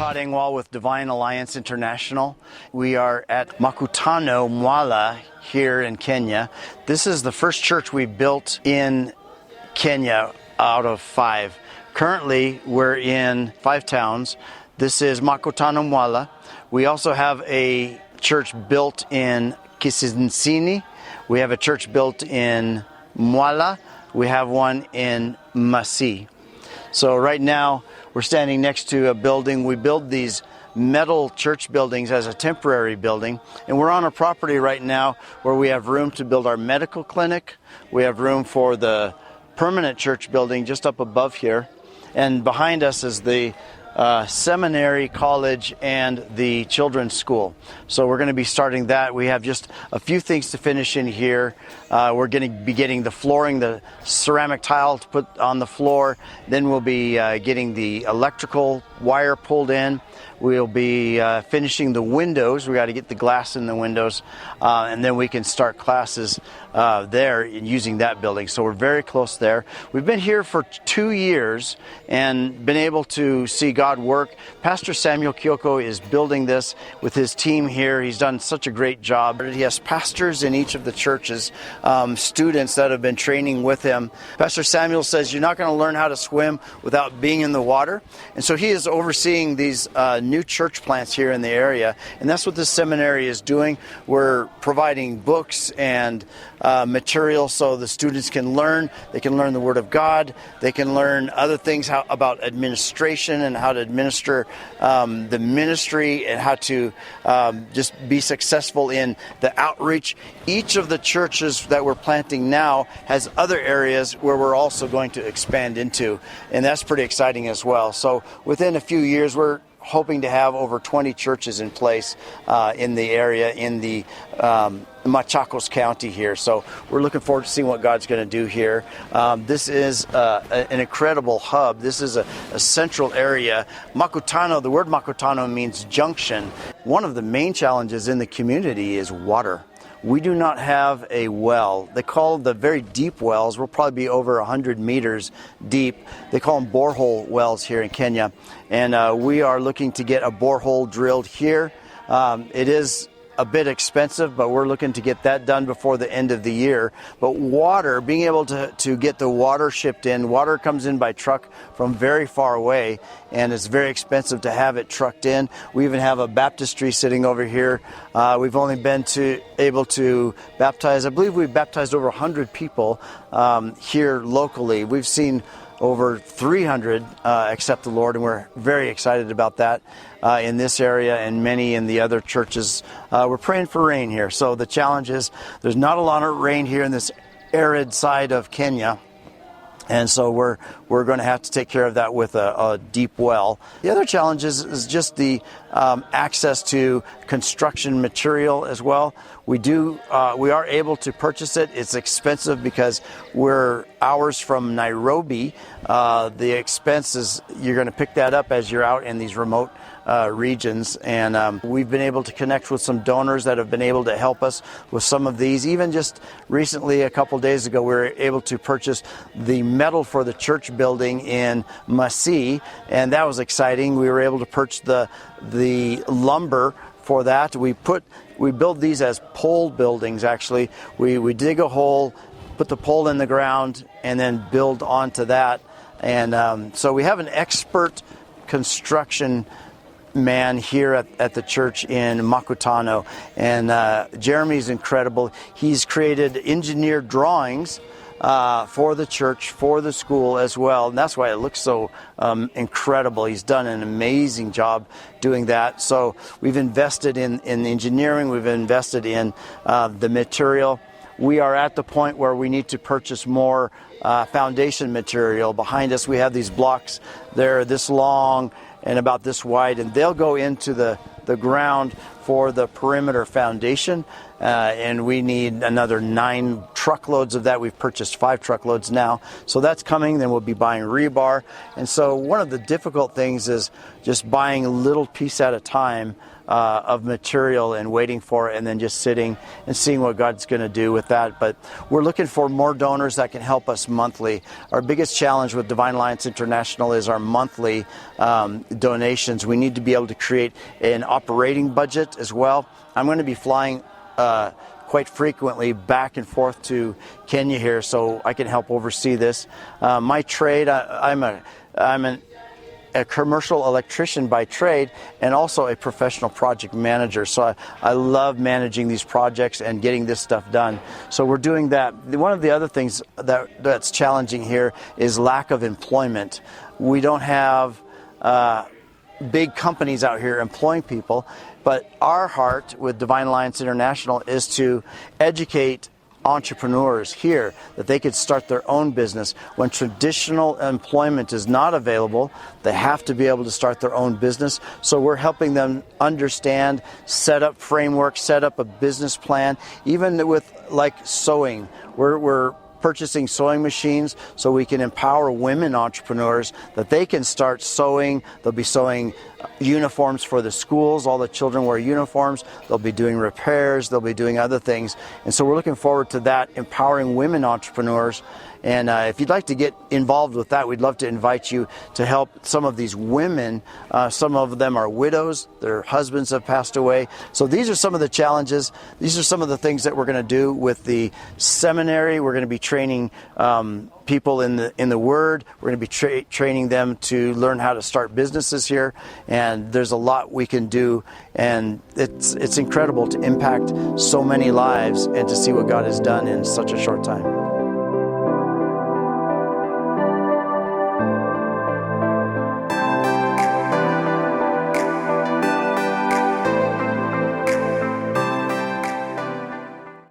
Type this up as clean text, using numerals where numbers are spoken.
Todd Engwall with Divine Alliance International. We are at Makutano, Mwala, here in Kenya. This is the first church we built in Kenya out of 5. Currently, we're in 5 towns. This is Makutano, Mwala. We also have a church built in Kisinsini. We have a church built in Mwala. We have one in Masi. So right now, we're standing next to a building. We build these metal church buildings as a temporary building. And we're on a property right now where we have room to build our medical clinic. We have room for the permanent church building just up above here. And behind us is the seminary, college, and the children's school. So we're going to be starting that. We have just a few things to finish in here. We're going to be getting the flooring, the ceramic tile to put on the floor. Then we'll be getting the electrical wire pulled in. We'll be finishing the windows. We got to get the glass in the windows, and then we can start classes there using that building. So we're very close there. We've been here for 2 years and been able to see God work. Pastor Samuel Kyoko is building this with his team here. He's done such a great job. He has pastors in each of the churches, students that have been training with him. Pastor Samuel says you're not going to learn how to swim without being in the water. And so he is overseeing these new church plants here in the area, and that's what this seminary is doing. We're providing books and material so the students can learn. They can learn the Word of God. They can learn other things about administration and how to administer the ministry and how to just be successful in the outreach. Each of the churches that we're planting now has other areas where we're also going to expand into, and that's pretty exciting as well. So within a few years, we're hoping to have over 20 churches in place in the area, in the Machakos County here. So we're looking forward to seeing what God's going to do here. This is an incredible hub. This is a central area. Makutano, the word Makutano means junction. One of the main challenges in the community is water. We do not have a well. They call the very deep wells, will probably be over 100 meters deep. They call them borehole wells here in Kenya. And we are looking to get a borehole drilled here. It is a bit expensive, but we're looking to get that done before the end of the year. But water, being able to get the water shipped in, water comes in by truck from very far away, and it's very expensive to have it trucked in. We even have a baptistry sitting over here. We've only been able to baptize, I believe we've baptized over 100 people here locally. We've seen over 300 accept the Lord, and we're very excited about that in this area and many in the other churches. We're praying for rain here. So the challenge is there's not a lot of rain here in this arid side of Kenya. And so we're going to have to take care of that with a deep well. The other challenge is just the access to construction material as well. We are able to purchase it. It's expensive because we're hours from Nairobi. The expense is you're going to pick that up as you're out in these remote regions, and we've been able to connect with some donors that have been able to help us with some of these. Even just recently, a couple days ago, we were able to purchase the metal for the church building in Masi, and that was exciting. We were able to purchase the lumber for that. We build these as pole buildings. Actually, we dig a hole, put the pole in the ground, and then build onto that. And so we have an expert construction man here at the church in Makutano, and Jeremy's incredible. He's created engineered drawings for the church, for the school as well, and that's why it looks so incredible. He's done an amazing job doing that. So we've invested in engineering, we've invested in the material. We are at the point where we need to purchase more foundation material. Behind us we have these blocks. They're this long and about this wide, and they'll go into the ground for the perimeter foundation, and we need another 9 truckloads of that. We've purchased 5 truckloads now, so that's coming. Then we'll be buying rebar. And so one of the difficult things is just buying a little piece at a time of material and waiting for it, and then just sitting and seeing what God's going to do with that. But we're looking for more donors that can help us monthly. Our biggest challenge with Divine Alliance International is our monthly donations. We need to be able to create an operating budget as well. I'm going to be flying quite frequently back and forth to Kenya here, so I can help oversee this. My trade, I'm a commercial electrician by trade, and also a professional project manager. So I love managing these projects and getting this stuff done. So we're doing that. One of the other things that's challenging here is lack of employment. We don't have big companies out here employing people, but our heart with Divine Alliance International is to educate entrepreneurs here that they could start their own business. When traditional employment is not available, they have to be able to start their own business. So we're helping them understand, set up frameworks, set up a business plan, even with like sewing. We're purchasing sewing machines so we can empower women entrepreneurs that they can start sewing. They'll be sewing uniforms for the schools. All the children wear uniforms. They'll be doing repairs. They'll be doing other things. And so we're looking forward to that, empowering women entrepreneurs. And if you'd like to get involved with that, we'd love to invite you to help some of these women. Some of them are widows. Their husbands have passed away. So these are some of the challenges. These are some of the things that we're going to do with the seminary. We're going to be training people in the Word. We're going to be training them to learn how to start businesses here. And there's a lot we can do. And it's incredible to impact so many lives and to see what God has done in such a short time.